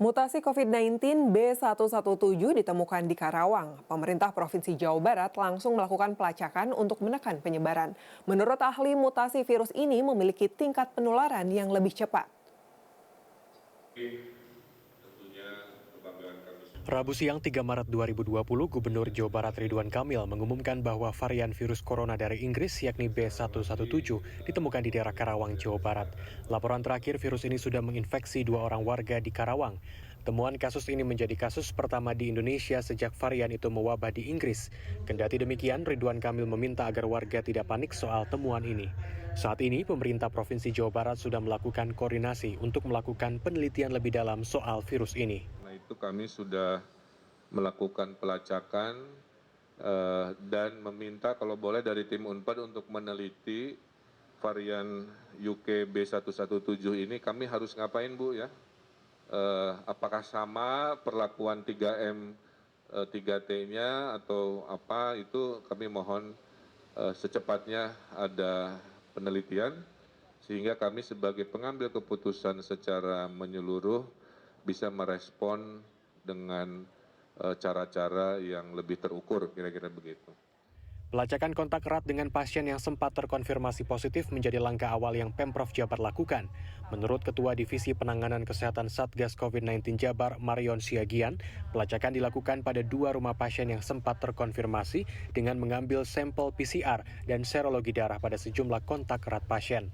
Mutasi COVID-19 B117 ditemukan di Karawang. Pemerintah Provinsi Jawa Barat langsung melakukan pelacakan untuk menekan penyebaran. Menurut ahli, mutasi virus ini memiliki tingkat penularan yang lebih cepat. Rabu siang 3 Maret 2020, Gubernur Jawa Barat Ridwan Kamil mengumumkan bahwa varian virus corona dari Inggris yakni B117 ditemukan di daerah Karawang, Jawa Barat. Laporan terakhir virus ini sudah menginfeksi 2 orang warga di Karawang. Temuan kasus ini menjadi kasus pertama di Indonesia sejak varian itu mewabah di Inggris. Kendati demikian, Ridwan Kamil meminta agar warga tidak panik soal temuan ini. Saat ini, pemerintah Provinsi Jawa Barat sudah melakukan koordinasi untuk melakukan penelitian lebih dalam soal virus ini. Itu kami sudah melakukan pelacakan dan meminta kalau boleh dari tim Unpad untuk meneliti varian UK B117 ini kami harus ngapain Bu ya? Apakah sama perlakuan 3M 3T-nya atau apa itu kami mohon secepatnya ada penelitian sehingga kami sebagai pengambil keputusan secara menyeluruh bisa merespon dengan cara-cara yang lebih terukur, kira-kira begitu. Pelacakan kontak erat dengan pasien yang sempat terkonfirmasi positif menjadi langkah awal yang Pemprov Jabar lakukan. Menurut Ketua Divisi Penanganan Kesehatan Satgas COVID-19 Jabar, Marion Siagian, pelacakan dilakukan pada 2 rumah pasien yang sempat terkonfirmasi dengan mengambil sampel PCR dan serologi darah pada sejumlah kontak erat pasien.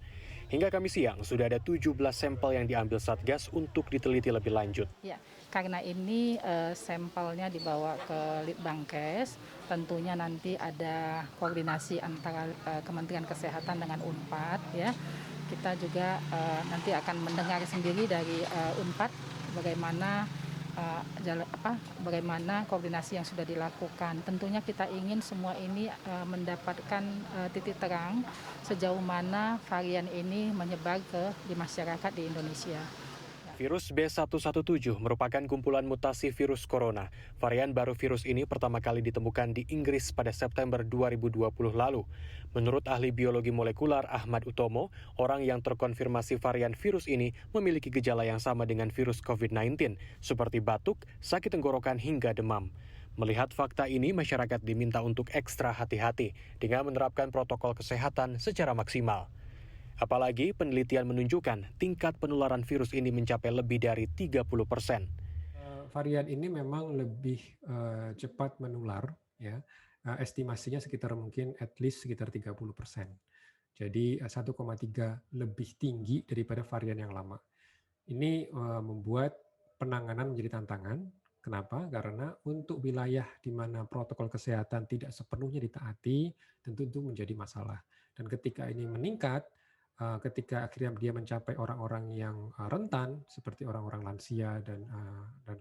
Hingga Kamis siang, sudah ada 17 sampel yang diambil Satgas untuk diteliti lebih lanjut. Ya, karena ini sampelnya dibawa ke Litbangkes, tentunya nanti ada koordinasi antara Kementerian Kesehatan dengan Unpad. Ya, kita juga nanti akan mendengar sendiri dari Unpad bagaimana koordinasi yang sudah dilakukan. Tentunya kita ingin semua ini mendapatkan titik terang sejauh mana varian ini menyebar di masyarakat di Indonesia. Virus B117 merupakan kumpulan mutasi virus corona. Varian baru virus ini pertama kali ditemukan di Inggris pada September 2020 lalu. Menurut ahli biologi molekular Ahmad Utomo, orang yang terkonfirmasi varian virus ini memiliki gejala yang sama dengan virus COVID-19, seperti batuk, sakit tenggorokan hingga demam. Melihat fakta ini, masyarakat diminta untuk ekstra hati-hati dengan menerapkan protokol kesehatan secara maksimal. Apalagi penelitian menunjukkan tingkat penularan virus ini mencapai lebih dari 30%. Varian ini memang lebih cepat menular, ya. Estimasinya sekitar mungkin at least sekitar 30%. Jadi 1,3 lebih tinggi daripada varian yang lama. Ini membuat penanganan menjadi tantangan. Kenapa? Karena untuk wilayah di mana protokol kesehatan tidak sepenuhnya ditaati, tentu itu menjadi masalah. Dan ketika ini meningkat, ketika akhirnya dia mencapai orang-orang yang rentan seperti orang-orang lansia dan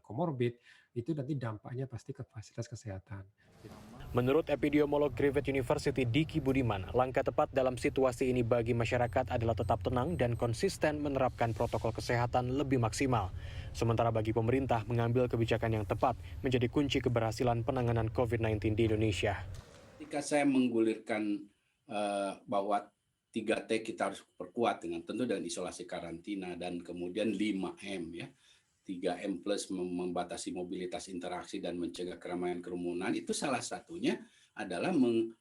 komorbid, itu nanti dampaknya pasti ke fasilitas kesehatan. Menurut epidemiolog Griffith University Diki Budiman, langkah tepat dalam situasi ini bagi masyarakat adalah tetap tenang dan konsisten menerapkan protokol kesehatan lebih maksimal. Sementara bagi pemerintah, mengambil kebijakan yang tepat menjadi kunci keberhasilan penanganan COVID-19 di Indonesia. Ketika saya menggulirkan bahwa 3T kita harus perkuat tentu dengan isolasi karantina dan kemudian 5M ya. 3M plus membatasi mobilitas interaksi dan mencegah keramaian kerumunan, itu salah satunya adalah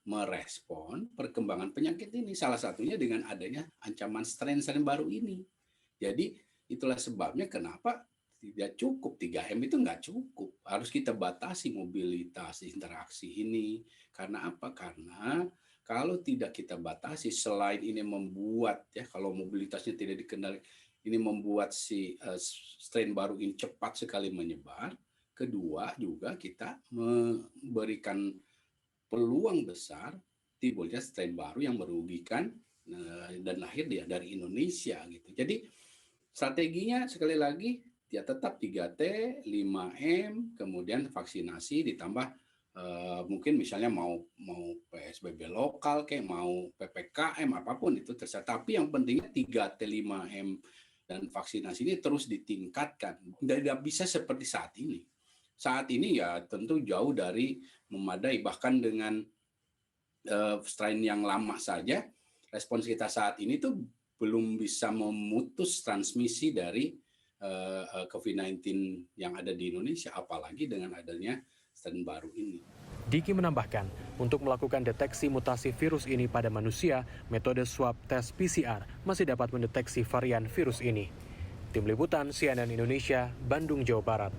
merespon perkembangan penyakit ini. Salah satunya dengan adanya ancaman strain baru ini. Jadi itulah sebabnya kenapa tidak cukup 3M itu nggak cukup. Harus kita batasi mobilitas interaksi ini. Karena apa? Karena kalau tidak kita batasi, selain ini membuat kalau mobilitasnya tidak dikendalikan, ini membuat si strain baru ini cepat sekali menyebar. Kedua juga kita memberikan peluang besar timbulnya strain baru yang merugikan dan lahir dari Indonesia gitu. Jadi strateginya sekali lagi ya tetap 3T, 5M, kemudian vaksinasi ditambah mungkin misalnya mau PSBB lokal kayak mau PPKM apapun itu terserah, tapi yang pentingnya 3T 5M dan vaksinasi ini terus ditingkatkan. Tidak bisa seperti saat ini. Saat ini ya tentu jauh dari memadai, bahkan dengan strain yang lama saja respons kita saat ini tuh belum bisa memutus transmisi dari COVID-19 yang ada di Indonesia, apalagi dengan adanya strain baru ini. Diki menambahkan, untuk melakukan deteksi mutasi virus ini pada manusia, metode swab tes PCR masih dapat mendeteksi varian virus ini. Tim Liputan CNN Indonesia, Bandung, Jawa Barat.